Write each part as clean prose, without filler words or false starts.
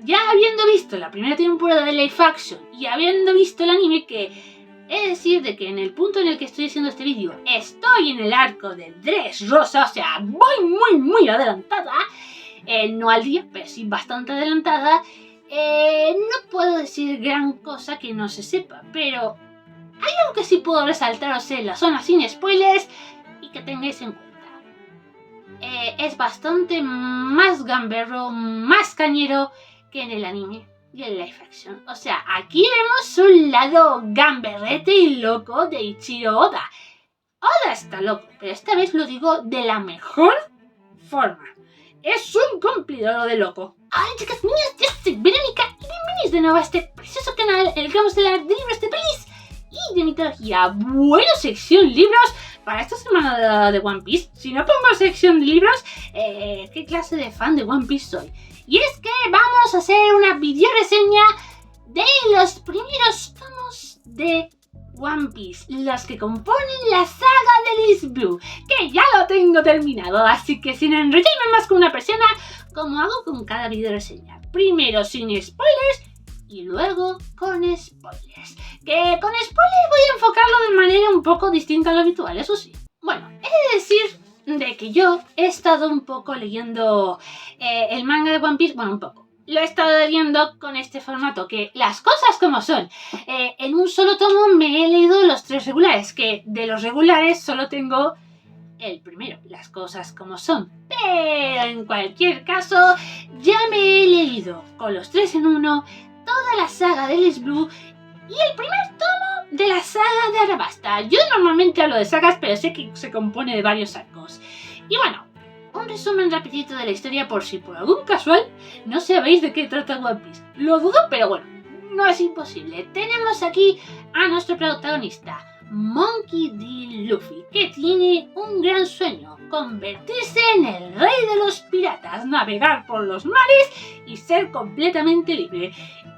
ya habiendo visto la primera temporada de Live Action y habiendo visto el anime, que es decir de que en el punto en el que estoy haciendo este vídeo estoy en el arco de Dressrosa, o sea, voy muy adelantada, no al día, pero sí bastante adelantada. No puedo decir gran cosa que no se sepa, pero hay algo que sí puedo resaltaros en la zona sin spoilers y que tengáis en cuenta. Es bastante más gamberro, más cañero que en el anime y en live action. O sea, aquí vemos un lado gamberrete y loco de Ichiro Oda. Oda está loco, pero esta vez lo digo de la mejor forma. Es un cumplidor de loco. Hola chicas, niñas, yo soy Verónica y bienvenidos de nuevo a este precioso canal en el que vamos a hablar de libros de pelis y de mitología. Bueno, sección libros para esta semana de One Piece. Si no pongo sección de libros, ¿qué clase de fan de One Piece soy? Y es que vamos a hacer una video reseña de los primeros tomos de One Piece, los que componen la saga de East Blue, que ya lo tengo terminado, así que sin enrollarme más con una persona, como hago con cada video reseña. Primero sin spoilers y luego con spoilers. Que con spoilers voy a enfocarlo de manera un poco distinta a lo habitual, eso sí. Bueno, he de decir de que yo he estado un poco leyendo el manga de One Piece, bueno, un poco. Lo he estado leyendo con este formato, que las cosas como son. En un solo tomo me he leído los 3 regulares, que de los regulares solo tengo el primero, las cosas como son. Pero en cualquier caso, ya me he leído con los 3 en uno toda la saga de East Blue y el primer tomo de la saga de Arabasta. Yo normalmente hablo de sagas, pero sé que se compone de varios arcos. Y bueno, un resumen rapidito de la historia por si por algún casual no sabéis de qué trata One Piece. Lo dudo, pero bueno, no es imposible. Tenemos aquí a nuestro protagonista, Monkey D. Luffy, que tiene un gran sueño: convertirse en el rey de los piratas, navegar por los mares y ser completamente libre.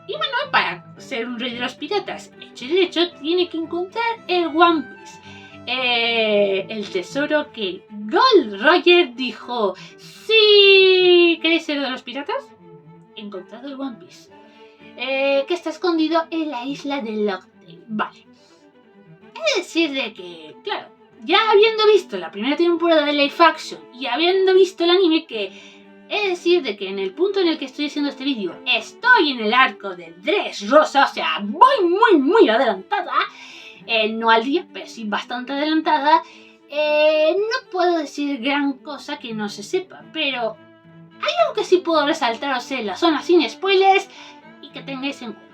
Y bueno, para ser un rey de los piratas hecho y derecho, tiene que encontrar el One Piece. El tesoro que Gold Roger dijo: si queréis ser de los piratas, encontrad el One Piece, que está escondido en la isla de Locktail. Vale. He de decir de que, claro, ya habiendo visto la primera temporada de Live Action y habiendo visto el anime, que he de decir de que en el punto en el que estoy haciendo este vídeo estoy en el arco de Dressrosa, o sea, voy muy adelantada. No al día, pero sí bastante adelantada. No puedo decir gran cosa que no se sepa, pero hay algo que sí puedo resaltaros en la zona sin spoilers y que tengáis en cuenta.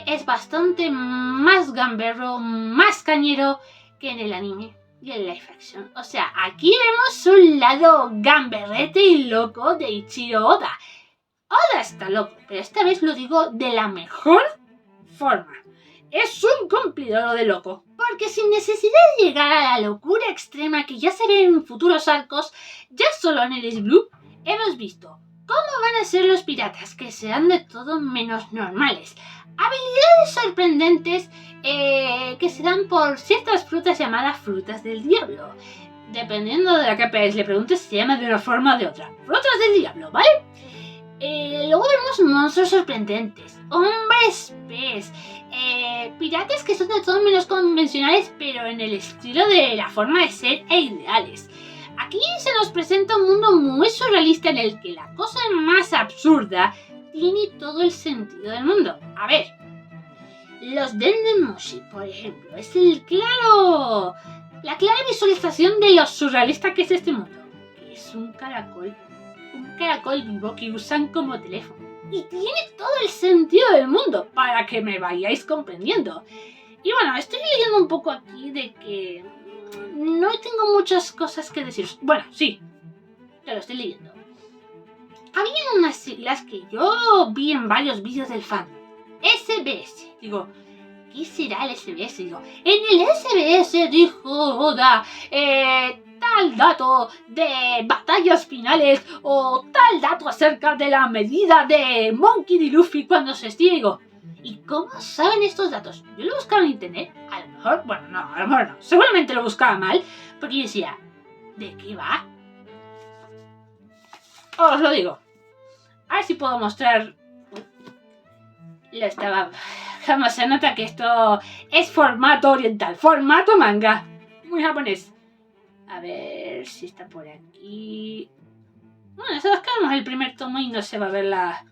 Es bastante más gamberro, más cañero que en el anime y en live action. O sea, aquí vemos un lado gamberrete y loco de Ichiro Oda. Oda está loco, pero esta vez lo digo de la mejor forma. Es un cumplidor de loco. Porque sin necesidad de llegar a la locura extrema que ya se ve en futuros arcos, ya solo en el East Blue hemos visto cómo van a ser los piratas, que serán de todo menos normales. Habilidades sorprendentes que se dan por ciertas frutas llamadas frutas del diablo. Dependiendo de la que le preguntes, se llama de una forma o de otra. Frutas del diablo, ¿vale? Luego vemos monstruos sorprendentes, hombres pez, piratas que son de todo menos convencionales, pero en el estilo de la forma de ser e ideales. Aquí se nos presenta un mundo muy surrealista en el que la cosa más absurda tiene todo el sentido del mundo. A ver, los Dendemushi, por ejemplo, es la clara visualización de lo surrealista que es este mundo. Es un caracol vivo que usan como teléfono. Y tiene todo el sentido del mundo, para que me vayáis comprendiendo. Y bueno, estoy leyendo un poco aquí de que no tengo muchas cosas que decir. Bueno, sí, te lo estoy leyendo. Había unas siglas que yo vi en varios vídeos del fan. SBS. Digo, ¿qué será el SBS? Digo, en el SBS dijo Oda, tal dato de batallas finales o tal dato acerca de la medida de Monkey D. Luffy cuando se estira. Digo, ¿y cómo saben estos datos? Yo lo buscaba en internet, a lo mejor, bueno, no, a lo mejor no, seguramente lo buscaba mal, porque yo decía, ¿de qué va? Os lo digo. A ver si puedo mostrar... Lo estaba... Como se nota que esto es formato oriental, formato manga. Muy japonés. A ver si está por aquí. Bueno, nosotros quedamos el primer tomo y no se va a ver la...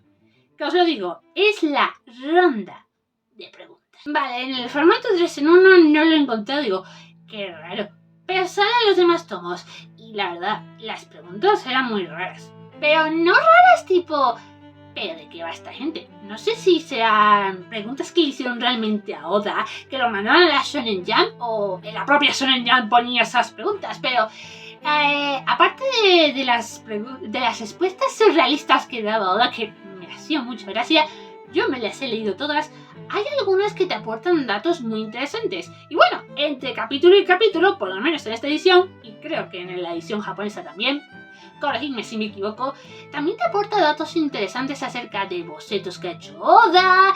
Que os lo digo, es la ronda de preguntas. Vale, en el formato 3 en 1 no lo he encontrado, digo, qué raro. Pero salen los demás tomos y la verdad, las preguntas eran muy raras. Pero no raras tipo... ¿Pero de qué va esta gente? No sé si serán preguntas que hicieron realmente a Oda, que lo mandaron a la Shonen Jump o en la propia Shonen Jump ponía esas preguntas, pero aparte de las respuestas surrealistas que daba Oda, que me hacían mucha gracia, yo me las he leído todas, hay algunas que te aportan datos muy interesantes. Y bueno, entre capítulo y capítulo, por lo menos en esta edición, y creo que en la edición japonesa también, corregidme si me equivoco, también te aporta datos interesantes acerca de bocetos que ha hecho Oda,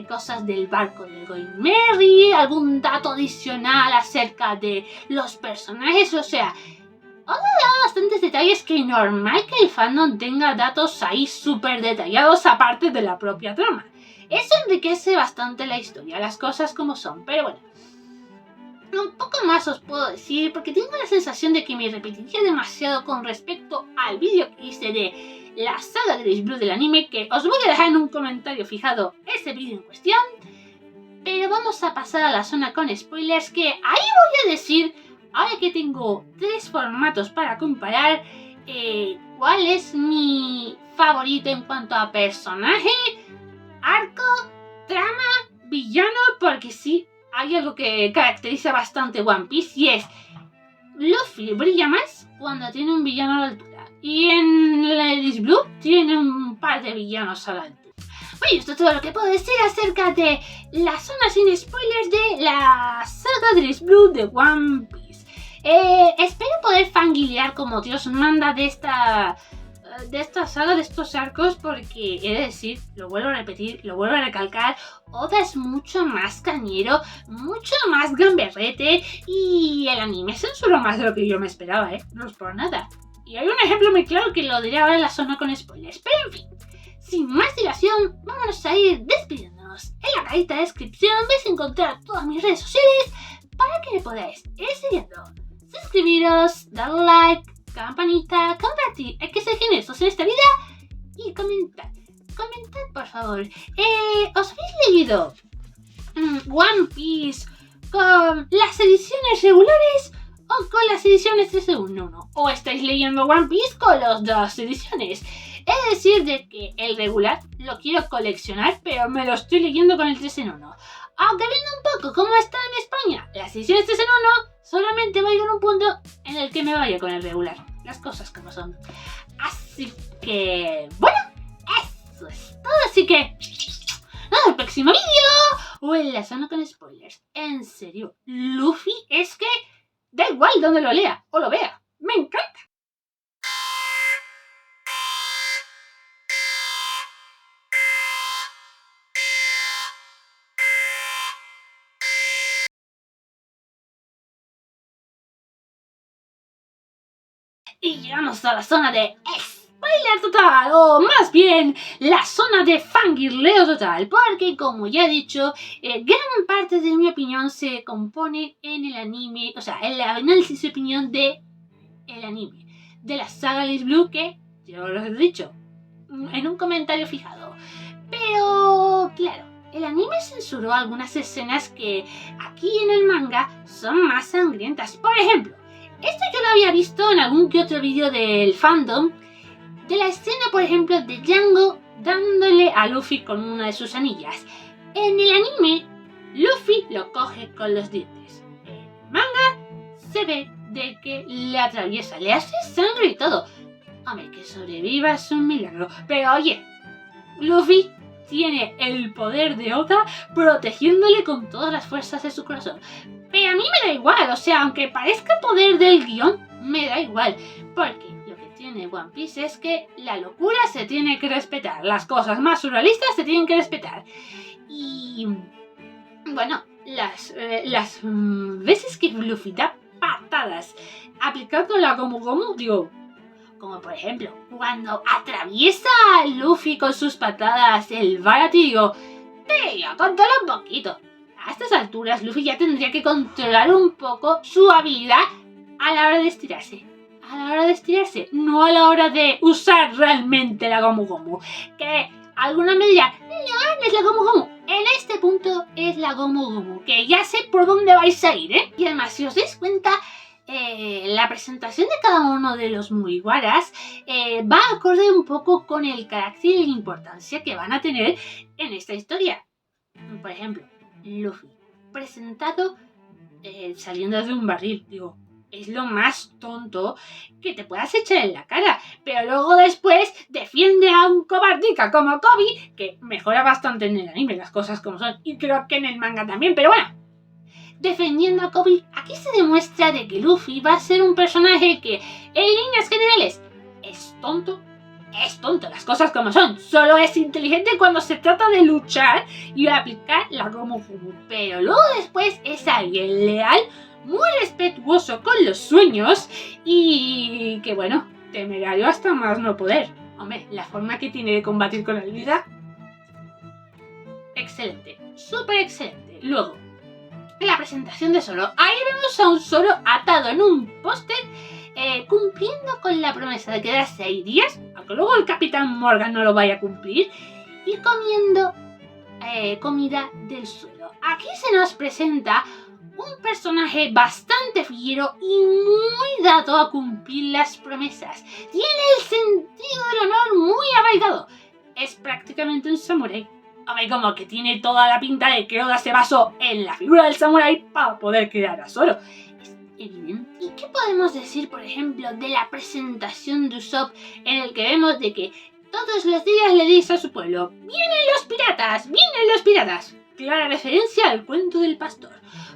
cosas del barco del Going Merry, algún dato adicional acerca de los personajes, o sea, Oda da bastantes detalles que es normal que el fandom tenga datos ahí súper detallados aparte de la propia trama. Eso enriquece bastante la historia, las cosas como son, pero bueno. Un poco más os puedo decir, porque tengo la sensación de que me repetiría demasiado con respecto al vídeo que hice de la saga de Bleach Blue del anime, que os voy a dejar en un comentario fijado ese vídeo en cuestión. Pero vamos a pasar a la zona con spoilers, que ahí voy a decir, ahora que tengo 3 formatos para comparar, cuál es mi favorito en cuanto a personaje, arco, trama, villano, porque sí, hay algo que caracteriza bastante One Piece y es Luffy brilla más cuando tiene un villano a la altura. Y en la Bleach Blue tiene un par de villanos a la altura. Bueno, esto es todo lo que puedo decir acerca de la zona sin spoilers de la saga de Bleach Blue de One Piece. Espero poder fangirlear como Dios manda de esta saga, de estos arcos, porque he de decir, lo vuelvo a repetir, lo vuelvo a recalcar, Oda es mucho más cañero, mucho más gamberrete y el anime censuró más de lo que yo me esperaba, no es por nada. Y hay un ejemplo muy claro que lo diré ahora en la zona con spoilers, pero en fin, sin más dilación, vámonos a ir despidiéndonos. En la cajita de descripción vais a encontrar todas mis redes sociales para que me podáis ir siguiendo. Suscribiros, darle like, campanita, compartir XGNesos en esta vida y comentad. Comentad, por favor. ¿Os habéis leído One Piece con las ediciones regulares o con las ediciones 3 en 1? ¿O estáis leyendo One Piece con las 2 ediciones? Es decir, de que el regular lo quiero coleccionar, pero me lo estoy leyendo con el 3 en 1. Aunque viendo un poco cómo está en España las ediciones 3 en 1, solamente va a llegar un punto en el que me vaya con el regular. Las cosas como son. Así que... bueno, eso es todo. Así que... hasta el próximo vídeo. O en la zona con spoilers. En serio, Luffy es que... da igual donde lo lea o lo vea. Me encanta. Y llegamos a la zona de spoiler total, o más bien la zona de fangirleo total, porque como ya he dicho, gran parte de mi opinión se compone en el anime, o sea, en el análisis y opinión de el anime, de la saga Bleach Blue, que yo lo he dicho en un comentario fijado. Pero claro, el anime censuró algunas escenas que aquí en el manga son más sangrientas. Por ejemplo, esto yo lo había visto en algún que otro vídeo del fandom, de la escena, por ejemplo, de Django dándole a Luffy con una de sus anillas. En el anime, Luffy lo coge con los dientes. En el manga se ve de que le atraviesa, le hace sangre y todo. Hombre, que sobreviva es un milagro. Pero oye, Luffy tiene el poder de Oda protegiéndole con todas las fuerzas de su corazón. Pero a mí me da igual, o sea, aunque parezca poder del guión, me da igual. Porque lo que tiene One Piece es que la locura se tiene que respetar. Las cosas más surrealistas se tienen que respetar. Y... bueno, las veces que Luffy da patadas aplicando la Gomu Gomu, digo... Como por ejemplo, cuando atraviesa a Luffy con sus patadas el Barati, digo, tío, controla un poquito. A estas alturas, Luffy ya tendría que controlar un poco su habilidad a la hora de estirarse. A la hora de estirarse, no a la hora de usar realmente la Gomu Gomu. Que alguna me dirá, no es la Gomu Gomu. En este punto es la Gomu Gomu, que ya sé por dónde vais a ir, ¿eh? Y además, si os dais cuenta, la presentación de cada uno de los Mugiwaras va acorde un poco con el carácter y la importancia que van a tener en esta historia. Por ejemplo, Luffy, presentado saliendo de un barril, digo, es lo más tonto que te puedas echar en la cara, pero luego después defiende a un cobardica como Kobe, que mejora bastante en el anime, las cosas como son, y creo que en el manga también, pero bueno, defendiendo a Kobe, aquí se demuestra de que Luffy va a ser un personaje que, en líneas generales, es tonto, las cosas como son. Solo es inteligente cuando se trata de luchar y de aplicar la Gomu Gomu. Pero luego después es alguien leal, muy respetuoso con los sueños y que bueno, temerario hasta más no poder. Hombre, la forma que tiene de combatir con la vida, excelente, súper excelente. Luego, la presentación de Zoro. Ahí vemos a un Zoro atado en un póster, cumpliendo con la promesa de quedarse ahí días, aunque luego el Capitán Morgan no lo vaya a cumplir, y comiendo comida del suelo. Aquí se nos presenta un personaje bastante fiero y muy dado a cumplir las promesas. Tiene el sentido del honor muy arraigado. Es prácticamente un samurái. A ver, como que tiene toda la pinta de que Oda se basó en la figura del samurái para poder crear a Zoro. Es evidente. ¿Y qué podemos decir, por ejemplo, de la presentación de Usopp, en el que vemos de que todos los días le dice a su pueblo, ¡vienen los piratas! ¡Vienen los piratas! Clara referencia al cuento del pastor.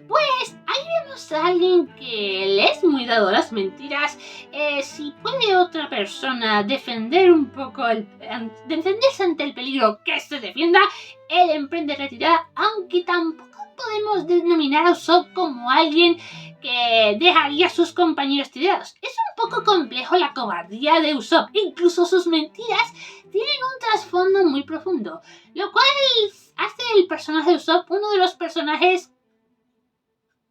Pues ahí vemos a alguien que le es muy dado a las mentiras. Si puede otra persona defender un poco, defenderse ante el peligro, que se defienda, él emprende retirada, aunque tampoco podemos denominar a Usopp como alguien que dejaría a sus compañeros tirados. Es un poco complejo la cobardía de Usopp, incluso sus mentiras tienen un trasfondo muy profundo, lo cual hace el personaje de Usopp uno de los personajes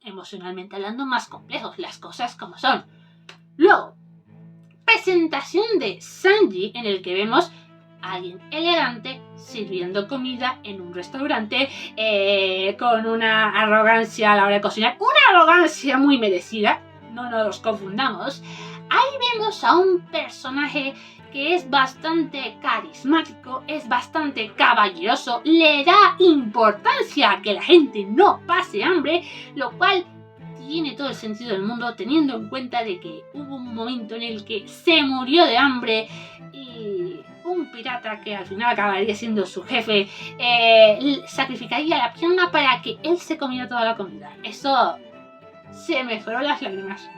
emocionalmente hablando más complejos, las cosas como son. Luego, presentación de Sanji, en el que vemos a alguien elegante sirviendo comida en un restaurante, con una arrogancia a la hora de cocinar, una arrogancia muy merecida, no nos confundamos. Ahí vemos a un personaje que es bastante carismático, es bastante caballeroso, le da importancia a que la gente no pase hambre, lo cual tiene todo el sentido del mundo teniendo en cuenta de que hubo un momento en el que se murió de hambre y un pirata que al final acabaría siendo su jefe sacrificaría la pierna para que él se comiera toda la comida. Eso se me fueron las lágrimas.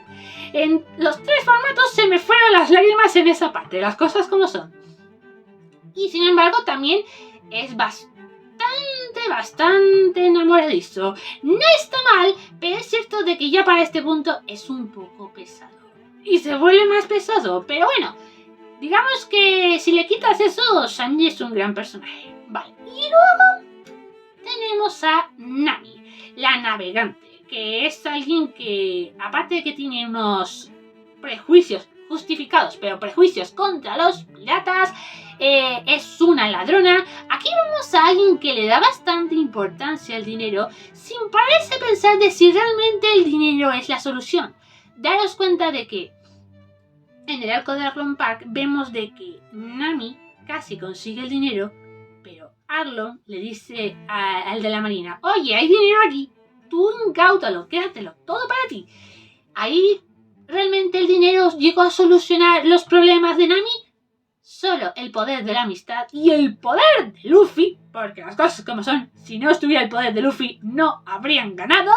En los tres formatos se me fueron las lágrimas en esa parte, las cosas como son. Y sin embargo también es bastante enamoradizo. No está mal, pero es cierto de que ya para este punto es un poco pesado. Y se vuelve más pesado, pero bueno, digamos que si le quitas eso, Sanji es un gran personaje. Vale, y luego tenemos a Nami, la navegante, que es alguien que, aparte de que tiene unos prejuicios justificados, pero prejuicios contra los piratas, es una ladrona. Aquí vemos a alguien que le da bastante importancia al dinero, sin pararse a pensar de si realmente el dinero es la solución. Daros cuenta de que en el arco de Arlong Park vemos de que Nami casi consigue el dinero, pero Arlong le dice al de la marina, oye, hay dinero aquí, tú incáutalo, quédatelo, todo para ti. Ahí realmente el dinero llegó a solucionar los problemas de Nami. Solo el poder de la amistad y el poder de Luffy, porque las cosas como son, si no estuviera el poder de Luffy no habrían ganado,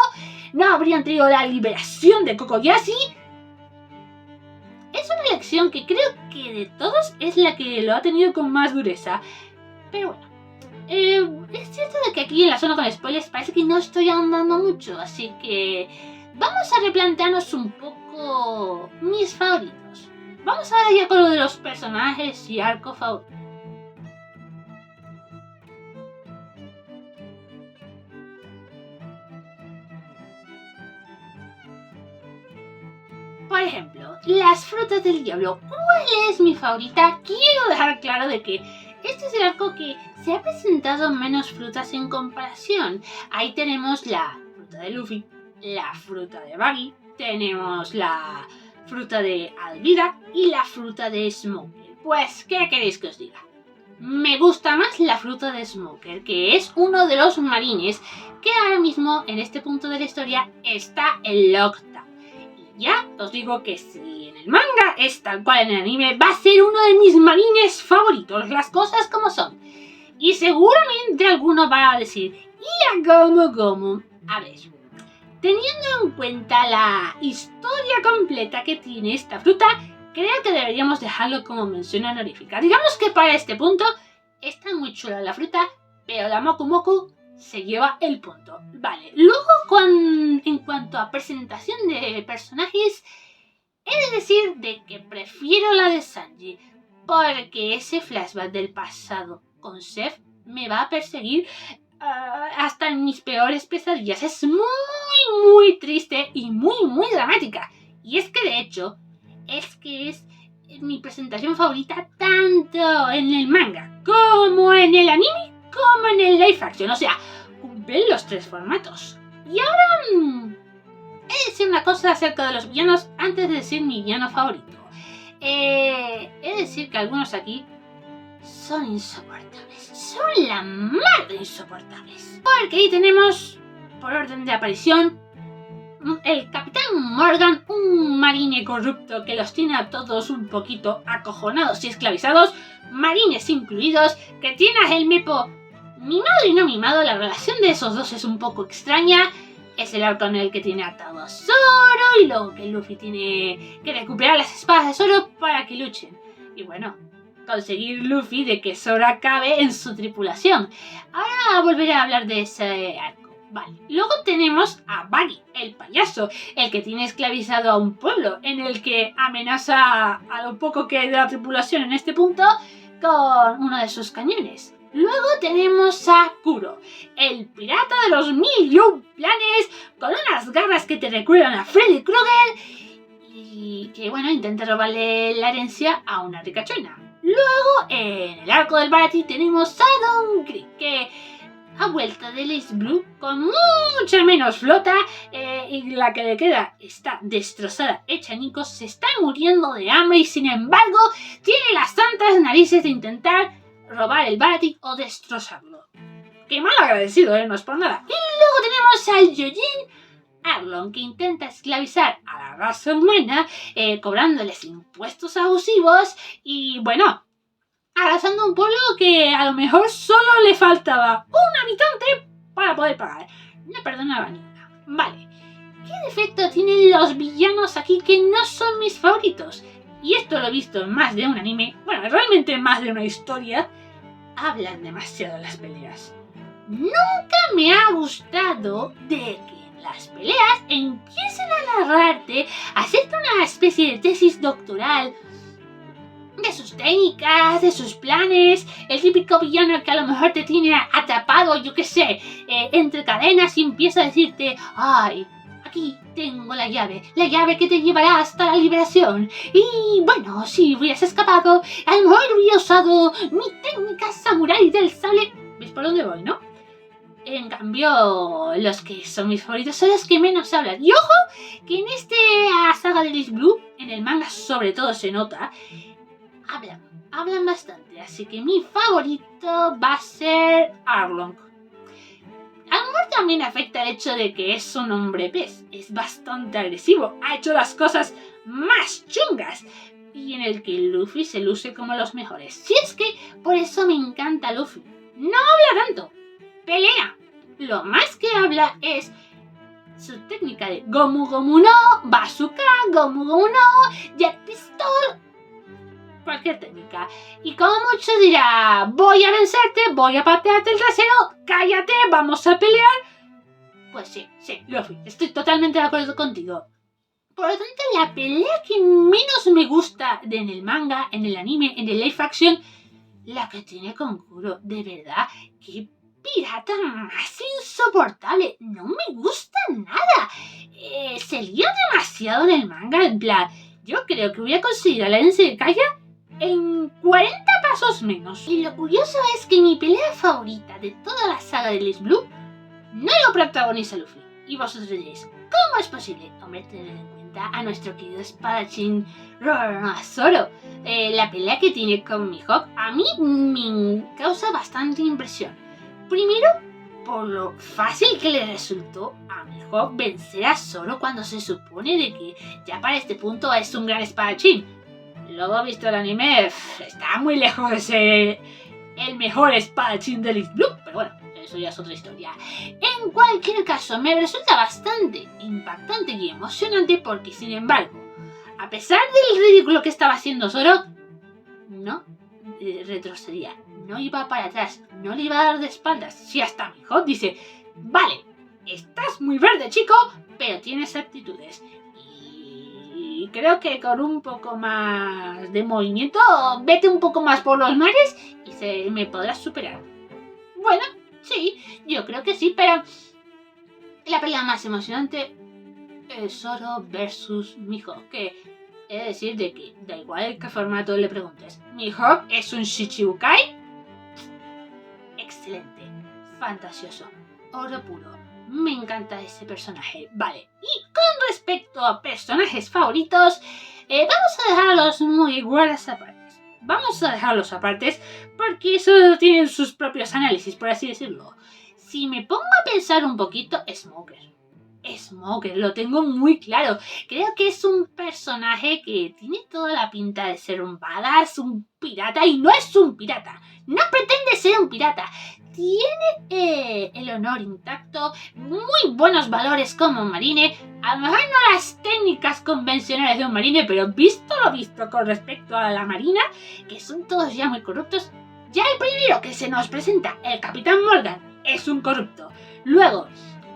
no habrían tenido la liberación de Kokoyashi. Es una lección que creo que de todos es la que lo ha tenido con más dureza, pero bueno. Es cierto de que aquí en la zona con spoilers parece que no estoy ahondando mucho, así que vamos a replantearnos un poco mis favoritos. Vamos ahora ya con lo de los personajes y arco favorito. Por ejemplo, las frutas del diablo. ¿Cuál es mi favorita? Quiero dejar claro de que este es el arco que se ha presentado menos frutas en comparación. Ahí tenemos la fruta de Luffy, la fruta de Buggy, tenemos la fruta de Alvida y la fruta de Smoker. Pues, ¿qué queréis que os diga? Me gusta más la fruta de Smoker, que es uno de los marines que ahora mismo en este punto de la historia está en Lockdown. Ya os digo que si en el manga es tal cual en el anime, va a ser uno de mis marines favoritos, las cosas como son. Y seguramente alguno va a decir, ¿y a Gomu Gomu? A ver, teniendo en cuenta la historia completa que tiene esta fruta, creo que deberíamos dejarlo como mención honorífica. Digamos que para este punto está muy chula la fruta, pero la Moku Moku se lleva el punto. Vale, luego en cuanto a presentación de personajes, he de decir de que prefiero la de Sanji, porque ese flashback del pasado con Seth me va a perseguir hasta en mis peores pesadillas. Es muy triste y muy dramática. Y es que de hecho, es mi presentación favorita tanto en el manga como en el anime como en el live action, o sea, cumplen los tres formatos. Y ahora he de decir una cosa acerca de los villanos antes de decir mi villano favorito. He de decir que algunos aquí son insoportables, son la madre insoportables. Porque ahí tenemos, por orden de aparición, el Capitán Morgan, un marine corrupto que los tiene a todos un poquito acojonados y esclavizados, marines incluidos, que tiene a el Mepo mimado y no mimado. La relación de esos dos es un poco extraña. Es el arco en el que tiene atado a Zoro y luego que Luffy tiene que recuperar las espadas de Zoro para que luchen. Y bueno, conseguir Luffy de que Zoro acabe en su tripulación. Ahora volveré a hablar de ese arco. Vale, luego tenemos a Buggy, el payaso, el que tiene esclavizado a un pueblo, en el que amenaza a lo poco que hay de la tripulación en este punto con uno de sus cañones. Luego tenemos a Kuro, el pirata de los 1001 planes, con unas garras que te recuerdan a Freddy Krueger y que, bueno, intenta robarle la herencia a una ricachona. Luego, en el arco del Baratie tenemos a Don Krieg, que ha vuelto del Ace Blue con mucha menos flota y la que le queda está destrozada, hecha añicos, se está muriendo de hambre y sin embargo tiene las santas narices de intentar robar el Baratie o destrozarlo. Qué mal agradecido, no es por nada. Y luego tenemos al Yojin Arlong, que intenta esclavizar a la raza humana cobrándoles impuestos abusivos y, bueno, arrasando un pueblo que a lo mejor solo le faltaba un habitante para poder pagar. No perdonaba ni una. Vale, ¿qué defecto tienen los villanos aquí que no son mis favoritos? Y esto lo he visto en más de un anime, bueno, realmente en más de una historia. Hablan demasiado en las peleas. Nunca me ha gustado de que en las peleas empiecen a narrarte, a hacerte una especie de tesis doctoral de sus técnicas, de sus planes, el típico villano que a lo mejor te tiene atrapado, yo qué sé, entre cadenas y empieza a decirte, ay, aquí tengo la llave que te llevará hasta la liberación. Y bueno, si hubieras escapado, a lo mejor hubiera usado mi técnica samurái del sable. ¿Ves por dónde voy, no? En cambio, los que son mis favoritos son los que menos hablan. Y ojo, que en esta saga de Ace Blue, en el manga sobre todo se nota, hablan bastante, así que mi favorito va a ser Arlong. A lo mejor también afecta el hecho de que es un hombre pez, es bastante agresivo, ha hecho las cosas más chungas y en el que Luffy se luce como los mejores. Si es que por eso me encanta Luffy, no habla tanto, pelea. Lo más que habla es su técnica de Gomu Gomu no, Bazooka, Gomu Gomu no, Jet Pistol, cualquier técnica. Y como mucho dirá, voy a vencerte, voy a patearte el trasero, cállate, vamos a pelear. Pues sí, Luffy, estoy totalmente de acuerdo contigo. Por lo tanto, la pelea que menos me gusta en el manga, en el anime, en el live action, la que tiene con Kuro. De verdad, qué pirata más insoportable. No me gusta nada. Se lía demasiado en el manga. En plan, yo creo que voy a conseguir a la Enseikaya en 40 pasos menos. Y lo curioso es que mi pelea favorita de toda la saga de Liz Blue no lo protagoniza Luffy. Y vosotros diréis, ¿cómo es posible? Hombre, tened en cuenta a nuestro querido espadachín Zoro. La pelea que tiene con Mihawk a mí me causa bastante impresión. Primero, por lo fácil que le resultó a Mihawk vencer a Zoro cuando se supone de que ya para este punto es un gran espadachín. Luego, visto el anime, está muy lejos de ser el mejor espadachín de Liz Blue, pero bueno, eso ya es otra historia. En cualquier caso, me resulta bastante impactante y emocionante porque, sin embargo, a pesar del ridículo que estaba haciendo Zoro, no retrocedía, no iba para atrás, no le iba a dar de espaldas. Si hasta Mihawk dice, vale, estás muy verde, chico, pero tienes aptitudes. Y creo que con un poco más de movimiento, vete un poco más por los mares y me podrás superar. Bueno, sí, yo creo que sí, pero la pelea más emocionante es Zoro versus Mihawk, que es decir de que da igual en qué formato le preguntes. Mihawk es un Shichibukai excelente, fantasioso, oro puro. Me encanta ese personaje. Vale, y con respecto a personajes favoritos, vamos a dejarlos muy iguales aparte. Vamos a dejarlos apartes porque eso tienen sus propios análisis, por así decirlo. Si me pongo a pensar un poquito, Smoker, lo tengo muy claro. Creo que es un personaje que tiene toda la pinta de ser un badass, un pirata, y no es un pirata. No pretende ser un pirata. Tiene el honor intacto, muy buenos valores como marine. A lo mejor no las técnicas convencionales de un marine, pero visto lo visto con respecto a la marina, que son todos ya muy corruptos. Ya el primero que se nos presenta, el Capitán Morgan, es un corrupto. Luego,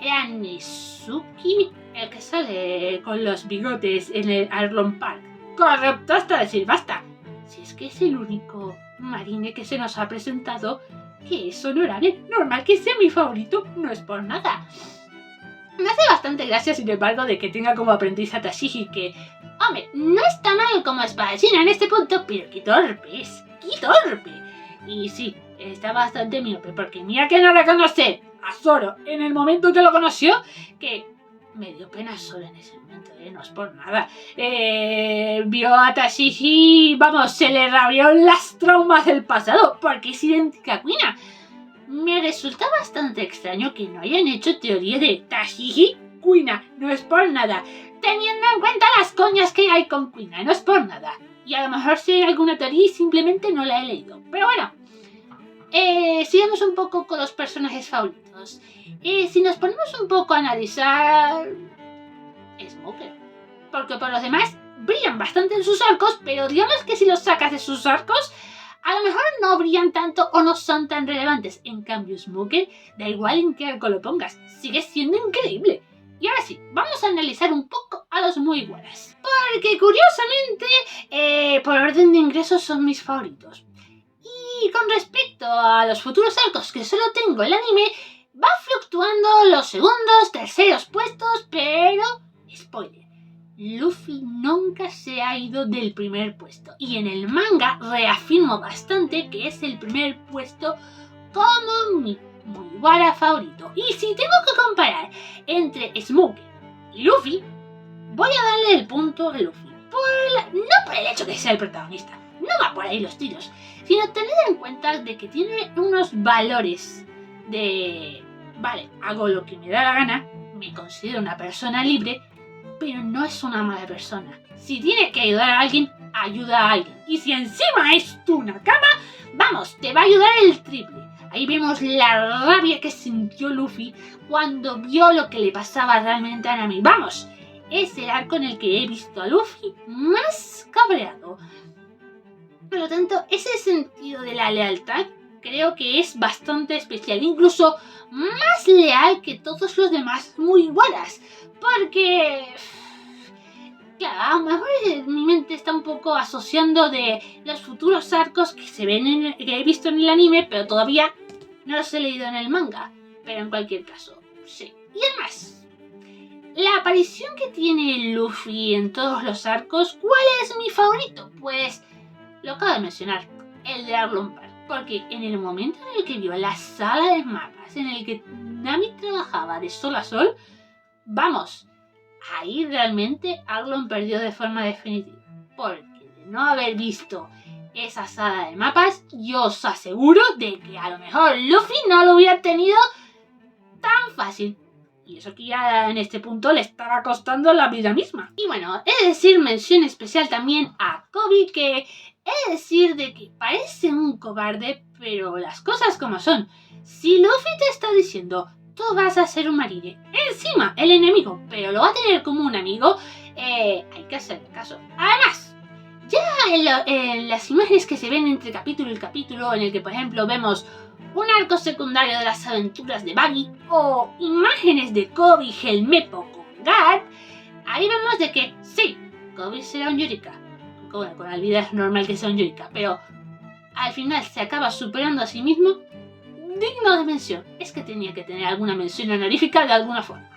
era Nezuki, el que sale con los bigotes en el Arlong Park. Corrupto hasta decir basta. Si es que es el único marine que se nos ha presentado que es honorable, normal que sea mi favorito, no es por nada. Me hace bastante gracia, sin embargo, de que tenga como aprendiz a Tashigi, que, hombre, no está mal como espadachina en este punto, pero qué torpe es, qué torpe. Y sí, está bastante miope, porque mira que no reconoce a Zoro en el momento que lo conoció, que me dio pena Zoro en ese momento, no es por nada. Vio a Tashigi, vamos, se le rabiaron las traumas del pasado, porque es idéntica a Kuina. Me resulta bastante extraño que no hayan hecho teoría de Tashigi Kuina, no es por nada, teniendo en cuenta las coñas que hay con Kuina, no es por nada. Y a lo mejor si hay alguna teoría y simplemente no la he leído, pero bueno. Sigamos un poco con los personajes favoritos. Si nos ponemos un poco a analizar, Smoker, porque por los demás brillan bastante en sus arcos, pero digamos que si los sacas de sus arcos, a lo mejor no brillan tanto o no son tan relevantes. En cambio, Smoker, da igual en qué arco lo pongas, sigue siendo increíble. Y ahora sí, vamos a analizar un poco a los Mugiwaras, porque curiosamente, por orden de ingresos son mis favoritos. Y con respecto a los futuros arcos que solo tengo el anime, va fluctuando los segundos, terceros puestos, pero, spoiler, Luffy nunca se ha ido del primer puesto. Y en el manga reafirmo bastante que es el primer puesto como mi Mugiwara favorito. Y si tengo que comparar entre Smoker y Luffy, voy a darle el punto a Luffy. No por el hecho de ser el protagonista, no va por ahí los tiros, sino tener en cuenta de que tiene unos valores de, vale, hago lo que me da la gana, me considero una persona libre, pero no es una mala persona. Si tiene que ayudar a alguien, ayuda a alguien. Y si encima es tu Nakama, vamos, te va a ayudar el triple. Ahí vemos la rabia que sintió Luffy cuando vio lo que le pasaba realmente a Nami. Vamos, es el arco en el que he visto a Luffy más cabreado. Por lo tanto, ese sentido de la lealtad creo que es bastante especial, incluso más leal que todos los demás Mugiwaras, porque Claro, a lo mejor mi mente está un poco asociando de los futuros arcos que se ven que he visto en el anime, pero todavía no los he leído en el manga. Pero en cualquier caso, sí. Y además, la aparición que tiene Luffy en todos los arcos, ¿cuál es mi favorito? Pues lo acabo de mencionar, el de Arlong Park. Porque en el momento en el que vio la sala de mapas en el que Nami trabajaba de sol a sol, vamos, ahí realmente Arlong perdió de forma definitiva. Porque de no haber visto esa sala de mapas, yo os aseguro de que a lo mejor Luffy no lo hubiera tenido tan fácil. Y eso que ya en este punto le estaba costando la vida misma. Y bueno, he de decir mención especial también a Koby, que he de decir de que parece un cobarde, pero las cosas como son. Si Luffy te está diciendo, tú vas a ser un marine, encima el enemigo, pero lo va a tener como un amigo, hay que hacerle caso. Además, ya en las imágenes que se ven entre capítulo y capítulo, en el que por ejemplo vemos un arco secundario de las aventuras de Buggy o imágenes de Koby y Helmeppo con Garp, ahí vemos de que sí, Koby será un Yurika. Bueno, con la vida es normal que sea un Yurika, pero al final se acaba superando a sí mismo. Digno de mención, es que tenía que tener alguna mención honorífica de alguna forma.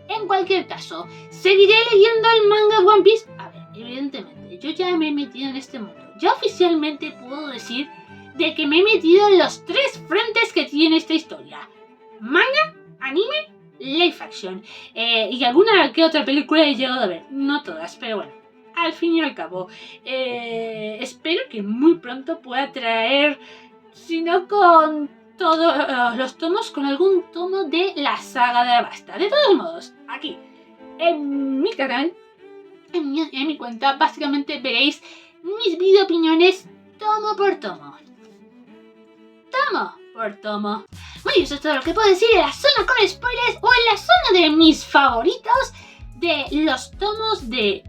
En cualquier caso, ¿seguiré leyendo el manga de One Piece? A ver, evidentemente, yo ya me he metido en este mundo. Ya oficialmente puedo decir de que me he metido en los 3 frentes que tiene esta historia. Manga, anime, live action. Y alguna que otra película he llegado a ver. No todas, pero bueno. Al fin y al cabo, espero que muy pronto pueda traer, si no con todos los tomos, con algún tomo de la saga de Alabasta. De todos modos, aquí, en mi canal, en mi cuenta, básicamente veréis mis video opiniones tomo por tomo. Tomo por tomo. Bueno, eso es todo lo que puedo decir en la zona con spoilers o en la zona de mis favoritos de los tomos de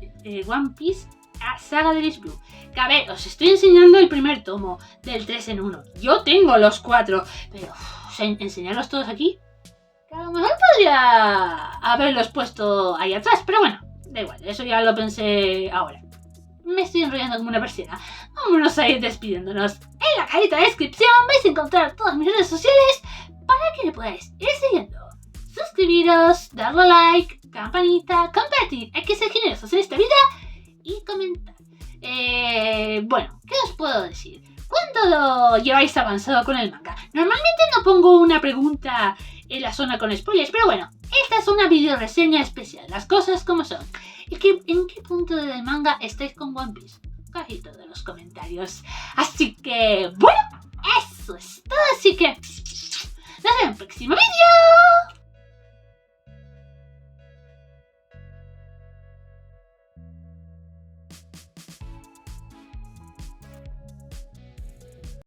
One Piece a Saga de Lis Blue. Que a ver, os estoy enseñando el primer tomo del 3 en 1. Yo tengo los 4, pero enseñarlos todos aquí, que a lo mejor podría haberlos puesto ahí atrás, pero bueno, da igual, eso ya lo pensé ahora. Me estoy enrollando como una persiana. Vámonos a ir despidiéndonos. En la cajita de descripción vais a encontrar todas mis redes sociales para que me podáis ir siguiendo. Suscribiros, darle like, campanita, compartir, hay que ser generosos en esta vida y comentar. Bueno, ¿qué os puedo decir? ¿Cuánto lo lleváis avanzado con el manga? Normalmente no pongo una pregunta en la zona con spoilers, pero bueno, esta es una video reseña especial, las cosas como son. ¿En qué punto del manga estáis con One Piece? Cajito de los comentarios. Así que, bueno, eso es todo, así que nos vemos en el próximo vídeo.